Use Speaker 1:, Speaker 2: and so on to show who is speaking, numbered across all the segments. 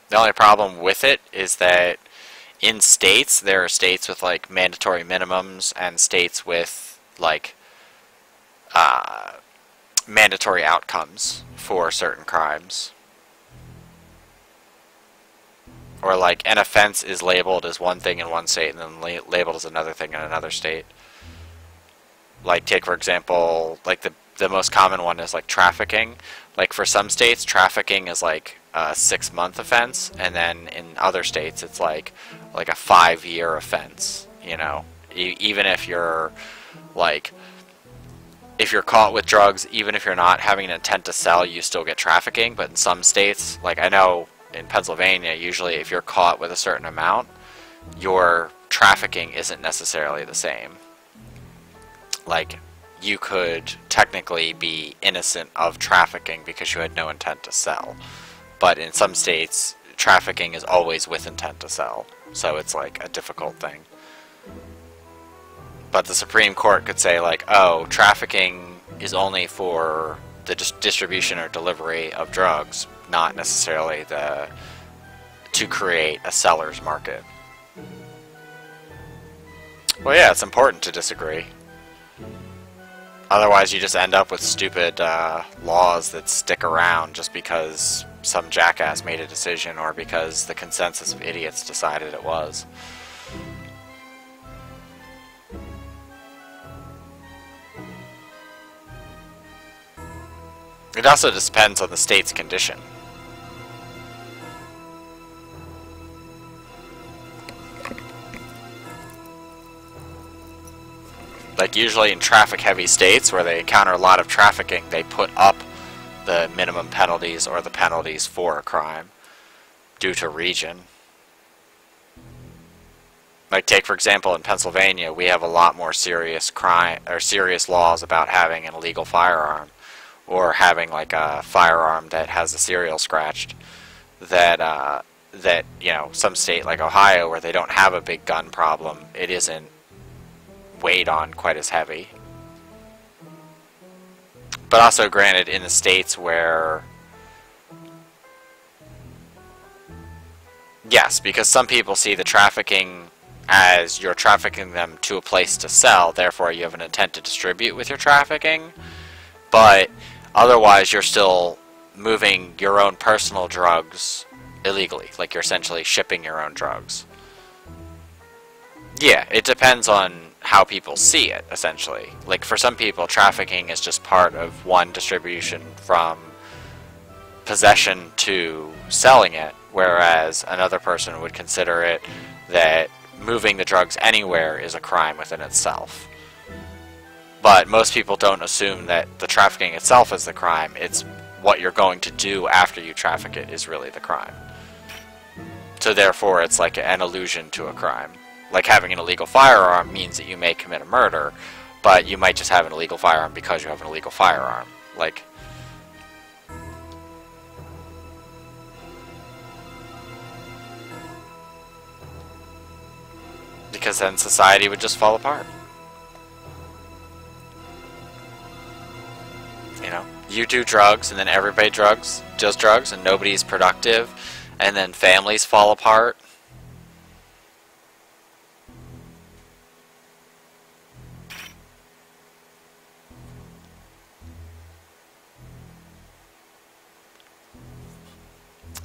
Speaker 1: The only problem with it is that in states, there are states with like mandatory minimums and states with like mandatory outcomes for certain crimes. Or like an offense is labeled as one thing in one state and then labeled as another thing in another state. Like take for example, like the most common one is like trafficking. Like for some states, trafficking is like a 6-month offense, and then in other states it's like a 5-year offense. You know, even if you're like, if you're caught with drugs, even if you're not having an intent to sell, you still get trafficking. But in some states, like I know in Pennsylvania, usually if you're caught with a certain amount, your trafficking isn't necessarily the same. Like, you could technically be innocent of trafficking because you had no intent to sell. But in some states, trafficking is always with intent to sell. So it's like a difficult thing. But the Supreme Court could say like, oh, trafficking is only for the distribution or delivery of drugs, not necessarily to create a seller's market. Well, yeah, it's important to disagree. Otherwise, you just end up with stupid laws that stick around just because some jackass made a decision or because the consensus of idiots decided it was. It also depends on the state's condition. Like usually in traffic-heavy states where they encounter a lot of trafficking, they put up the minimum penalties or the penalties for a crime due to region. Like take for example in Pennsylvania, we have a lot more serious crime or serious laws about having an illegal firearm or having like a firearm that has a serial scratched. That you know, some state like Ohio where they don't have a big gun problem, it isn't weighed on quite as heavy. But also granted, in the states where, yes, because some people see the trafficking as you're trafficking them to a place to sell, therefore you have an intent to distribute with your trafficking, but otherwise you're still moving your own personal drugs illegally, like you're essentially shipping your own drugs. Yeah, it depends on how people see it, essentially. Like, for some people, trafficking is just part of one distribution from possession to selling it, whereas another person would consider it that moving the drugs anywhere is a crime within itself. But most people don't assume that the trafficking itself is the crime, it's what you're going to do after you traffic it is really the crime. So therefore, it's like an allusion to a crime. Like having an illegal firearm means that you may commit a murder, but you might just have an illegal firearm because you have an illegal firearm. Like, because then society would just fall apart. You know, you do drugs and then everybody does drugs and nobody's productive, and then families fall apart.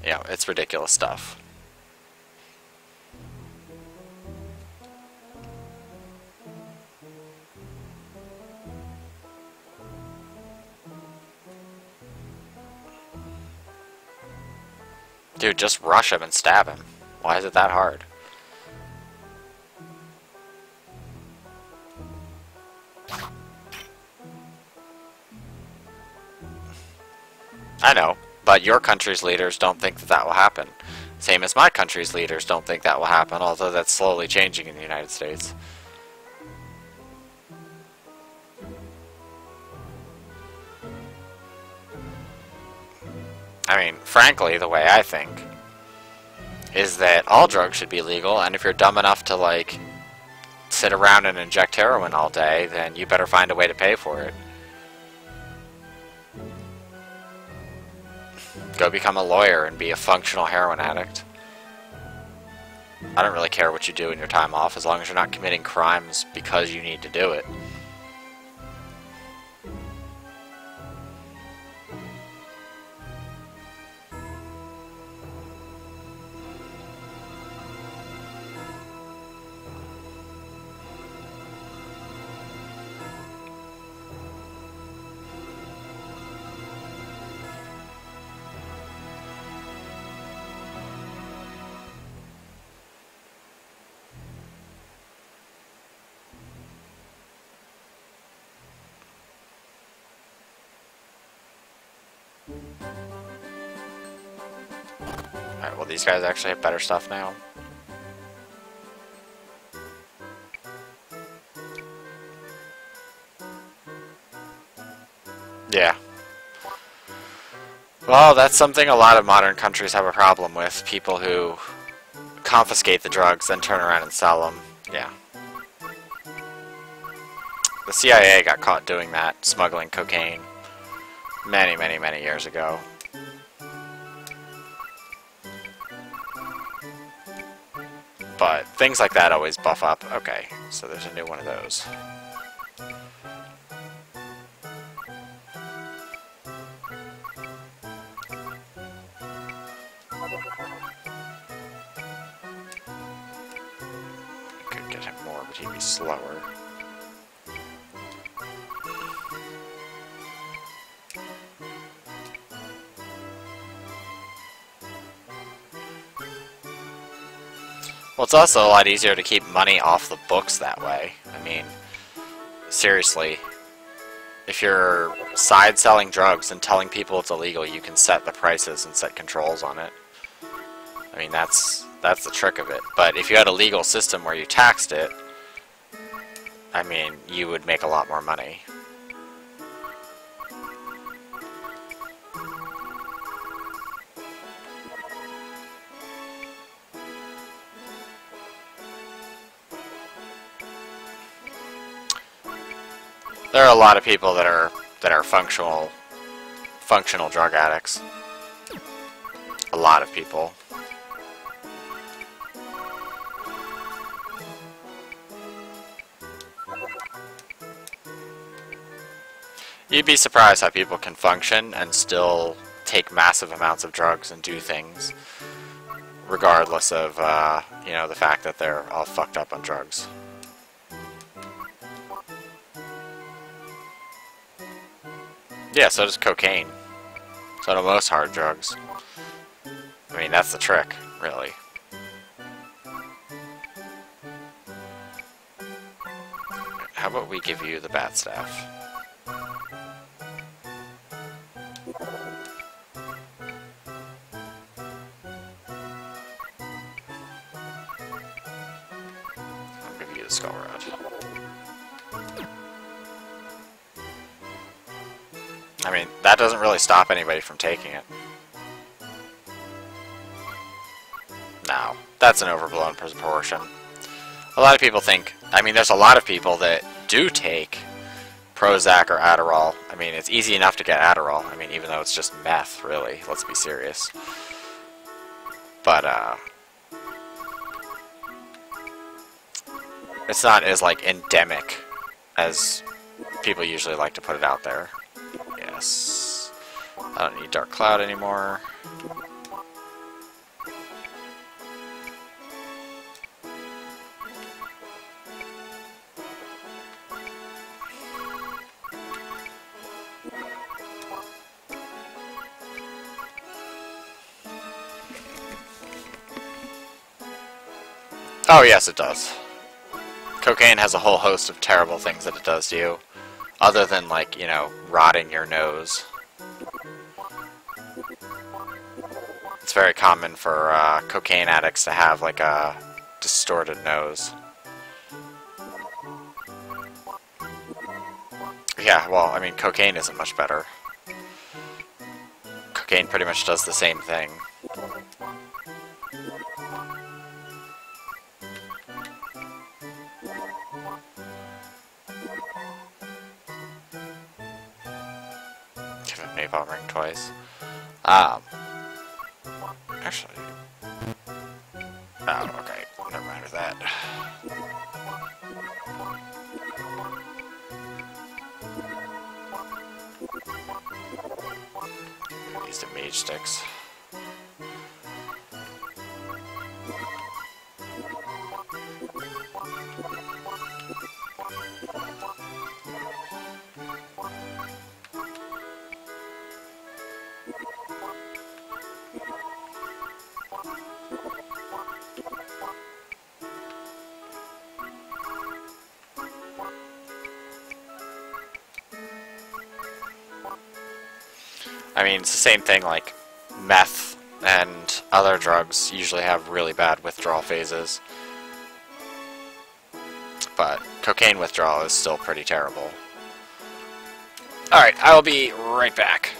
Speaker 1: You know, it's ridiculous stuff. Dude, just rush him and stab him. Why is it that hard? I know. But your country's leaders don't think that that will happen. Same as my country's leaders don't think that will happen, although that's slowly changing in the United States. I mean, frankly, the way I think is that all drugs should be legal, and if you're dumb enough to, like, sit around and inject heroin all day, then you better find a way to pay for it. Go become a lawyer and be a functional heroin addict. I don't really care what you do in your time off, as long as you're not committing crimes because you need to do it. Alright, well these guys actually have better stuff now. Yeah. Well, that's something a lot of modern countries have a problem with. People who confiscate the drugs, then turn around and sell them. Yeah. The CIA got caught doing that, smuggling cocaine, many, many, many years ago. But things like that always buff up. Okay, so there's a new one of those. Could get him more, but he'd be slower. Well, it's also a lot easier to keep money off the books that way. I mean, seriously, if you're side-selling drugs and telling people it's illegal, you can set the prices and set controls on it. I mean, that's the trick of it. But if you had a legal system where you taxed it, I mean, you would make a lot more money. There are a lot of people that are functional drug addicts. A lot of people. You'd be surprised how people can function and still take massive amounts of drugs and do things, regardless of you know, the fact that they're all fucked up on drugs. Yeah, so does cocaine. So do most hard drugs. I mean, that's the trick, really. How about we give you the bat staff? I'll give you the skull rod. I mean, that doesn't really stop anybody from taking it. No, that's an overblown proportion. A lot of people think, I mean, there's a lot of people that do take Prozac or Adderall. I mean, it's easy enough to get Adderall. I mean, even though it's just meth, really. Let's be serious. But, it's not as, like, endemic as people usually like to put it out there. Yes. I don't need Dark Cloud anymore. Oh yes, it does. Cocaine has a whole host of terrible things that it does to you. Other than, like, you know, rotting your nose. It's very common for cocaine addicts to have, like, a distorted nose. Yeah, well, I mean, cocaine isn't much better. Cocaine pretty much does the same thing. Napalm ring twice. Actually... Oh, okay. Never mind with that. Use the mage sticks. I mean, it's the same thing, like meth and other drugs usually have really bad withdrawal phases. But cocaine withdrawal is still pretty terrible. Alright, I will be right back.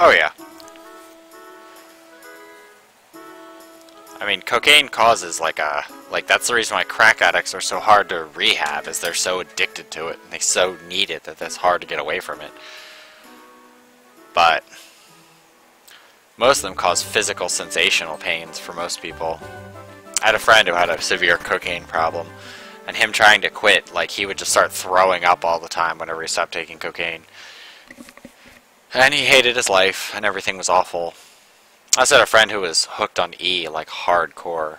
Speaker 1: Oh yeah. I mean, cocaine causes like that's the reason why crack addicts are so hard to rehab, is they're so addicted to it and they so need it that it's hard to get away from it. But most of them cause physical sensational pains for most people. I had a friend who had a severe cocaine problem, and him trying to quit, like, he would just start throwing up all the time whenever he stopped taking cocaine. And he hated his life, and everything was awful. I also had a friend who was hooked on E, like, hardcore.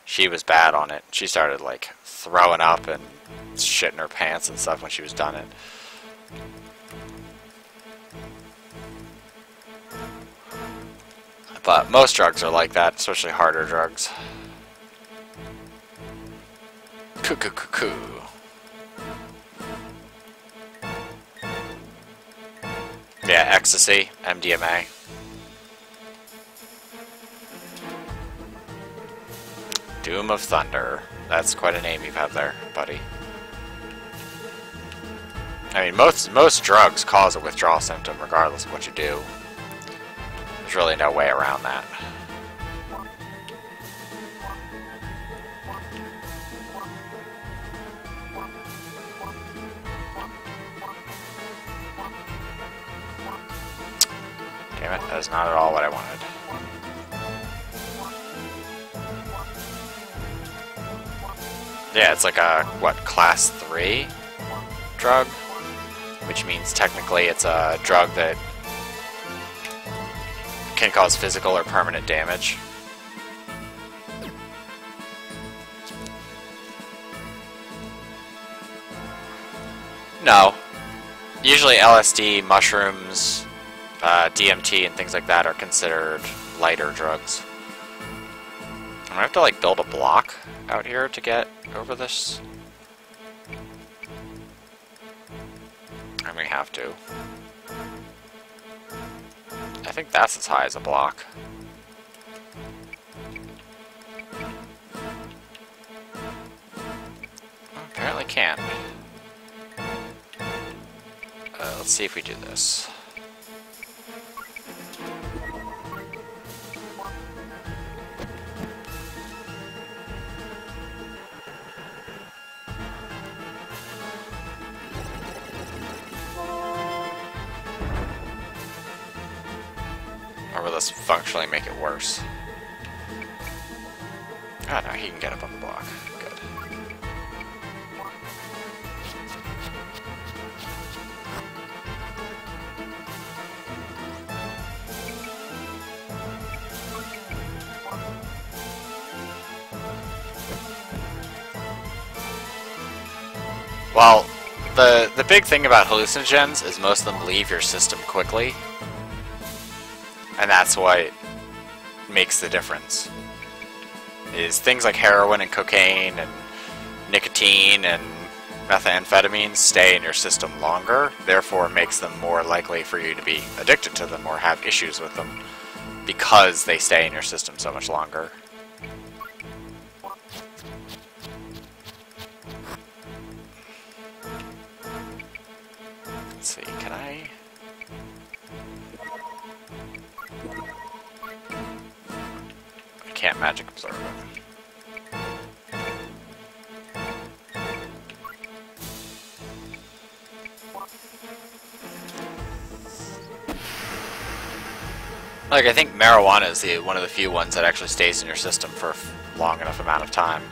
Speaker 1: She was bad on it. She started, like, throwing up and shitting her pants and stuff when she was done it. But most drugs are like that, especially harder drugs. Coo-coo-coo-coo. Yeah, ecstasy, MDMA. Doom of Thunder. That's quite a name you have there, buddy. I mean, most drugs cause a withdrawal symptom regardless of what you do. There's really no way around that. Damn it, that is not at all what I wanted. Yeah, it's like a, what, class 3 drug? Which means technically it's a drug that can cause physical or permanent damage. No. Usually LSD, mushrooms, DMT, and things like that are considered lighter drugs. I'm gonna have to like build a block out here to get over this. I may have to. I think that's as high as a block. Apparently can't. Let's see if we do this. Or will this functionally make it worse? Ah, no, he can get up on the block. Good. Well, the big thing about hallucinogens is most of them leave your system quickly. And that's what makes the difference. Is things like heroin and cocaine and nicotine and methamphetamine stay in your system longer, therefore it makes them more likely for you to be addicted to them or have issues with them because they stay in your system so much longer. Let's see, can I... can't magic absorb it. Like, I think marijuana is one of the few ones that actually stays in your system for a long enough amount of time.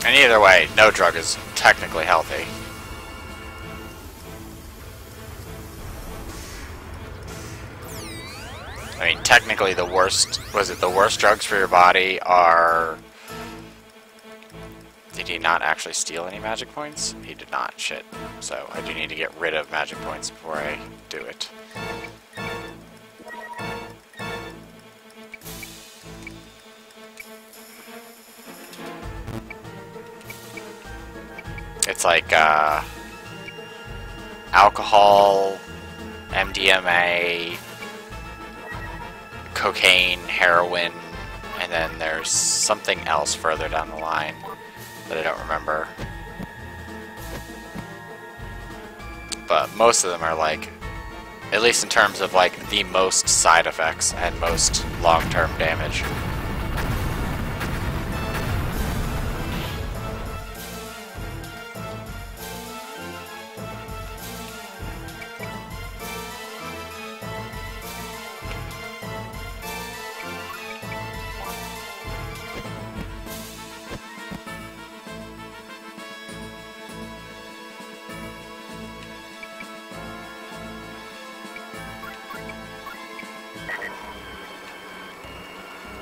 Speaker 1: And either way, no drug is technically healthy. I mean, technically the worst, the worst drugs for your body are... Did he not actually steal any magic points? He did not, shit. So I do need to get rid of magic points before I do it. It's like, alcohol, MDMA, cocaine, heroin, and then there's something else further down the line that I don't remember. But most of them are like, at least in terms of like the most side effects and most long-term damage.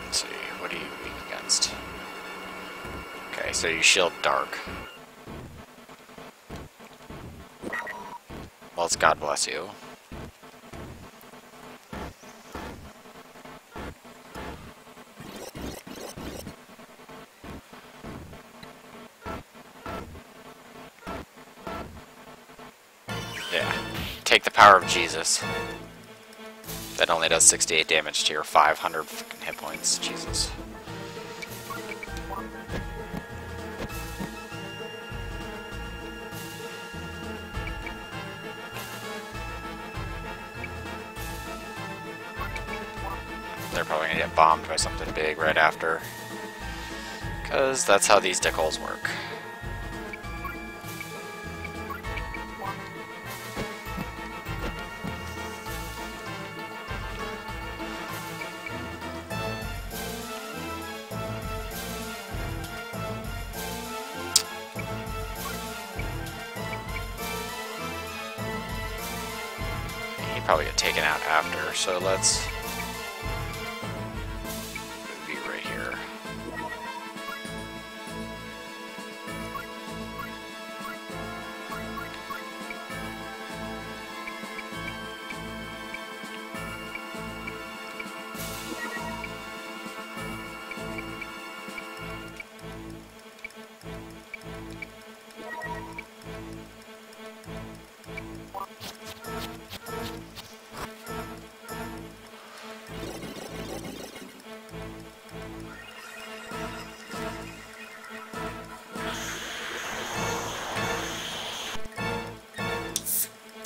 Speaker 1: Let's see, what are you weak against? Okay, so you shield dark. Well, it's God bless you. Yeah. Take the power of Jesus. That only does 68 damage to your 500 fucking hit points. Jesus. They're probably gonna get bombed by something big right after. Because that's how these dickholes work. He'd probably get taken out after, so let's be right here.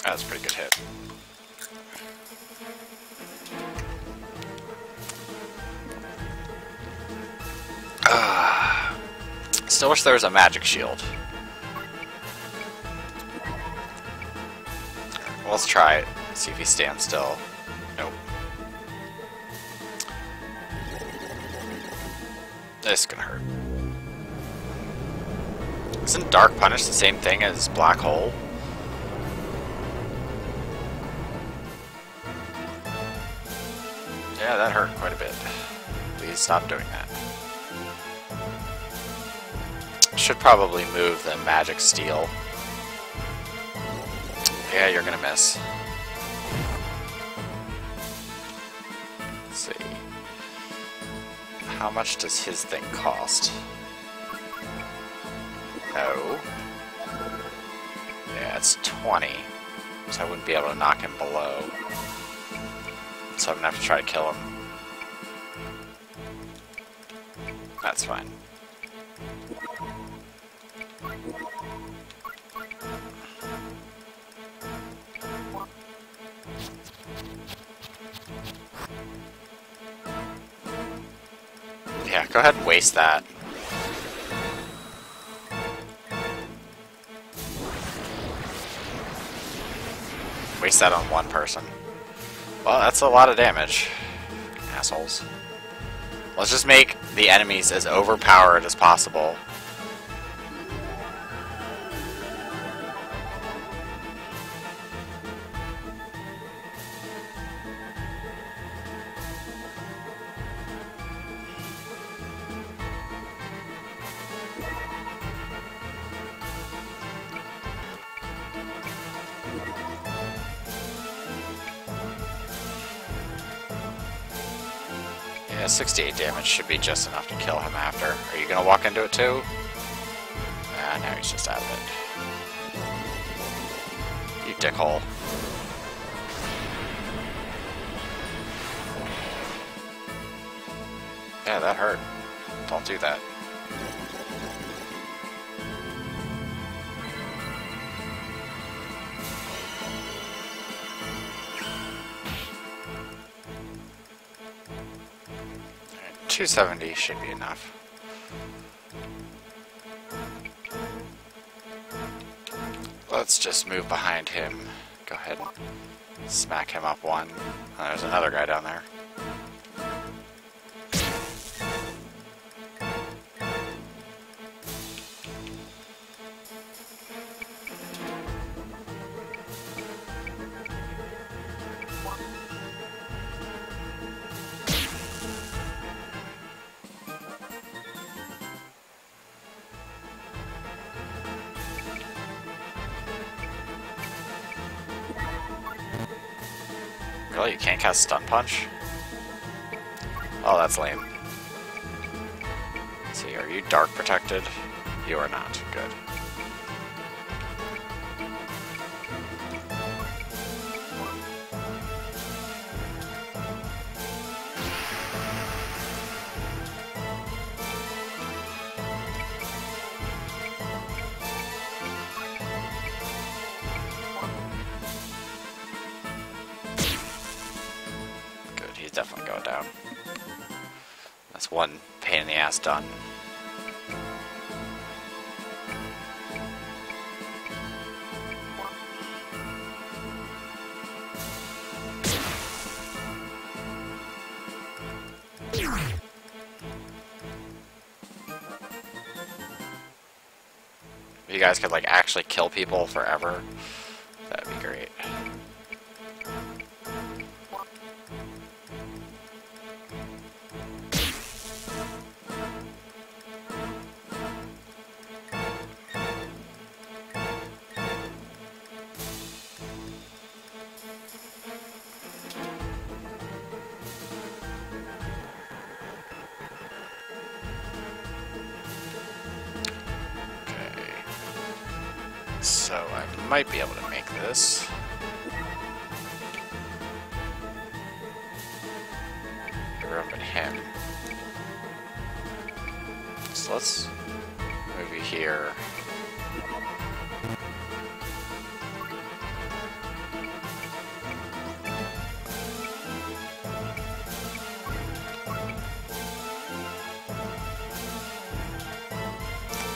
Speaker 1: That's a pretty good hit. Still wish there was a magic shield. Well, let's try it. See if he stands still. Nope. This is gonna hurt. Isn't Dark Punish the same thing as Black Hole? Yeah, that hurt quite a bit. Please stop doing that. Should probably move the magic steel. Yeah, you're gonna miss. Let's see. How much does his thing cost? No. Yeah, it's 20. So I wouldn't be able to knock him below. So I'm gonna have to try to kill him. That's fine. Yeah, go ahead and waste that. Waste that on one person. Well, that's a lot of damage. Assholes. Let's just make the enemies as overpowered as possible. Yeah, 68 damage should be just enough to kill him after. Are you gonna walk into it too? Ah, no, he's just out of it. You dickhole. Yeah, that hurt. Don't do that. Alright, 270 should be enough. Let's just move behind him. Go ahead and smack him up one. Oh, there's another guy down there. Really? You can't cast Stun Punch? Oh, that's lame. Let's see, are you Dark Protected? You are not. Good. He's definitely going down. That's one pain in the ass done. If you guys could like actually kill people forever, that'd be great. So I might be able to make this. Everyone but him. So let's move you here.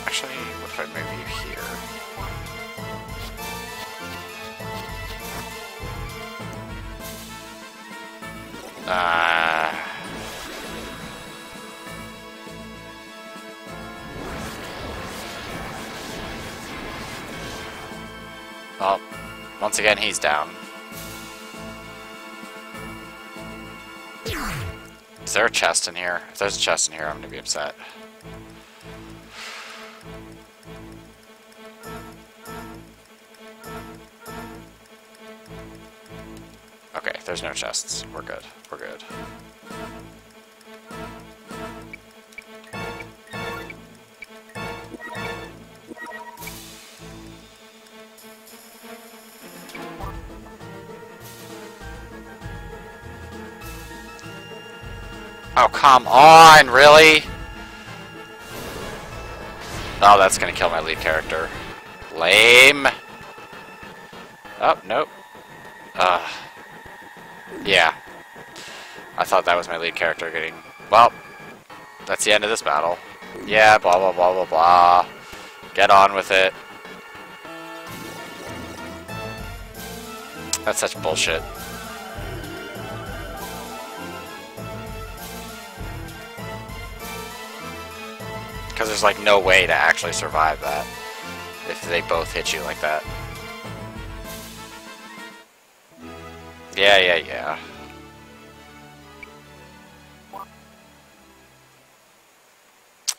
Speaker 1: Actually, what if I move you here? Well, once again, he's down. Is there a chest in here? If there's a chest in here, I'm gonna be upset. Okay, there's no chests. We're good. We're good. Oh, come on, really? Oh, that's gonna kill my lead character. Lame. Oh, nope. Yeah. I thought that was my lead character getting... Well, that's the end of this battle. Yeah, blah, blah, blah, blah, blah. Get on with it. That's such bullshit. Because there's like no way to actually survive that if they both hit you like that. Yeah.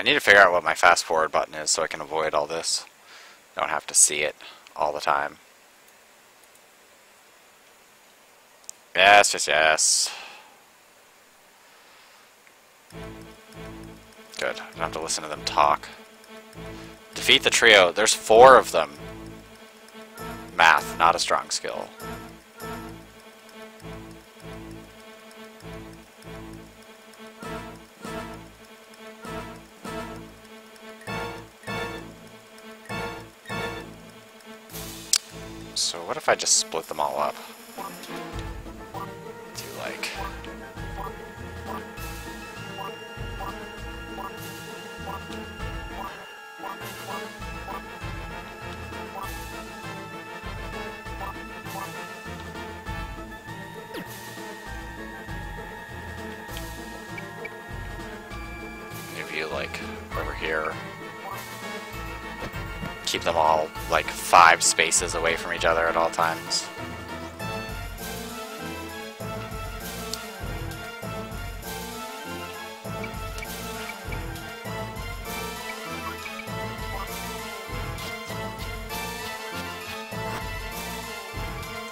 Speaker 1: I need to figure out what my fast forward button is so I can avoid all this. Don't have to see it all the time. Yes. Good. I don't have to listen to them talk. Defeat the trio. There's 4 of them. Math, not a strong skill. So what if I just split them all up? Do like... Move you like over here. Keep them all like 5 spaces away from each other at all times.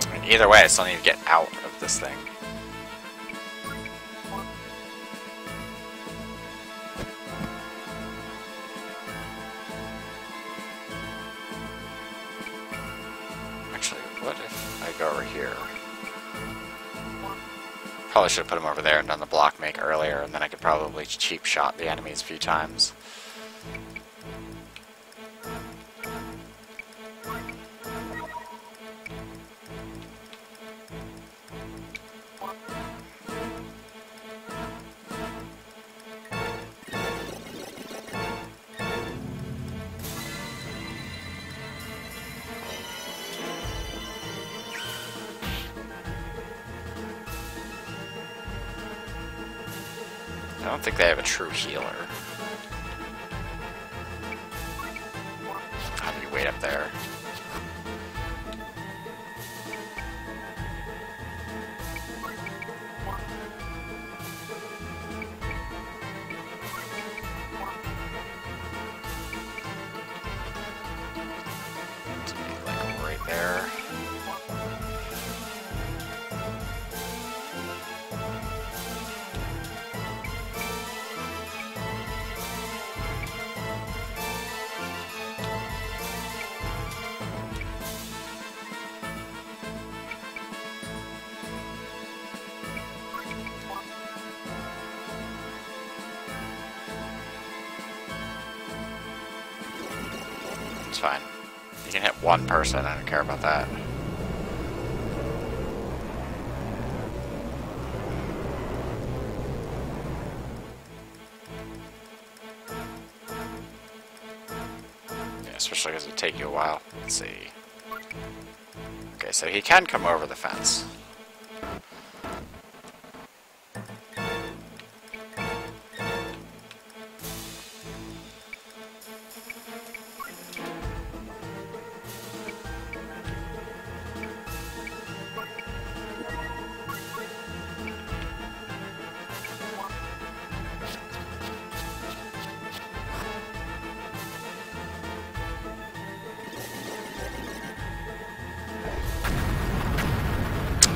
Speaker 1: I mean, either way, I still need to get out of this thing. go over here. Probably should have put him over there and done the block make earlier, and then I could probably cheap shot the enemies a few times. I don't think they have a true healer. How do you wait up there? Like right there. It's fine. You can hit one person, I don't care about that. Yeah, especially because it would take you a while. Let's see. Okay, so he can come over the fence.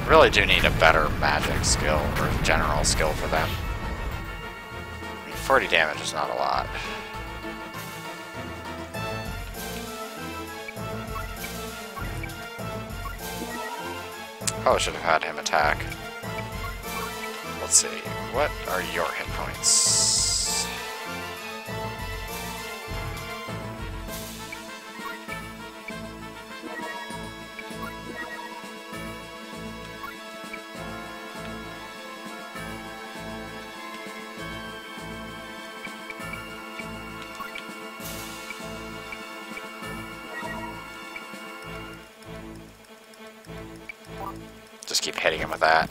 Speaker 1: Really do need a better magic skill or general skill for them. I mean, 40 damage is not a lot. Probably should have had him attack. Let's see, what are your hit points? Just keep hitting him with that.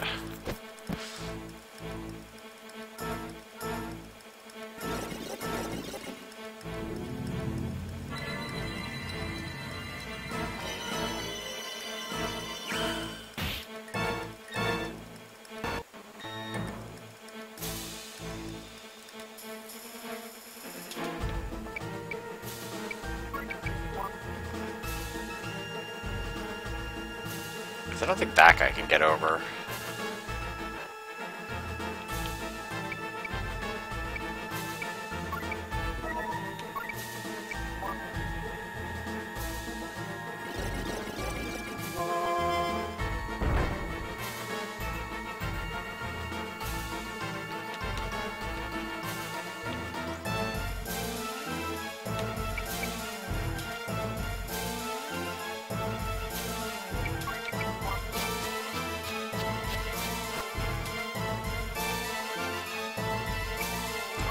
Speaker 1: I don't think that guy can get over.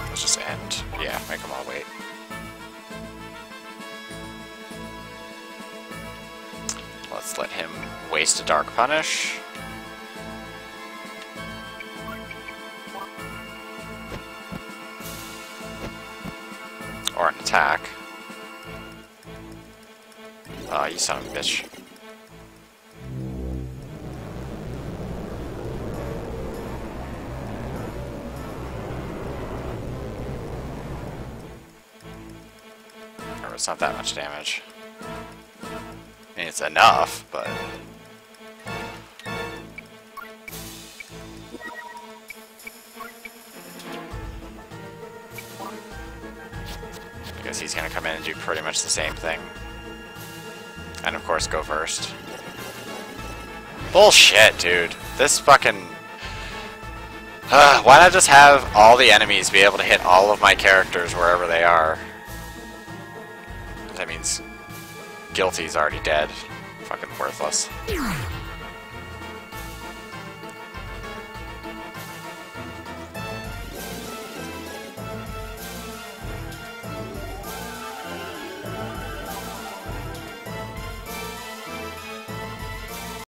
Speaker 1: Let's just end. Yeah, make them all wait. Let's let him waste a Dark Punish. Or an attack. Oh, you son of a bitch. It's not that much damage. I mean, it's enough, but... I guess he's gonna come in and do pretty much the same thing. And of course, go first. Bullshit, dude. This fucking... why not just have all the enemies be able to hit all of my characters wherever they are? That means Guilty's already dead. Fucking worthless.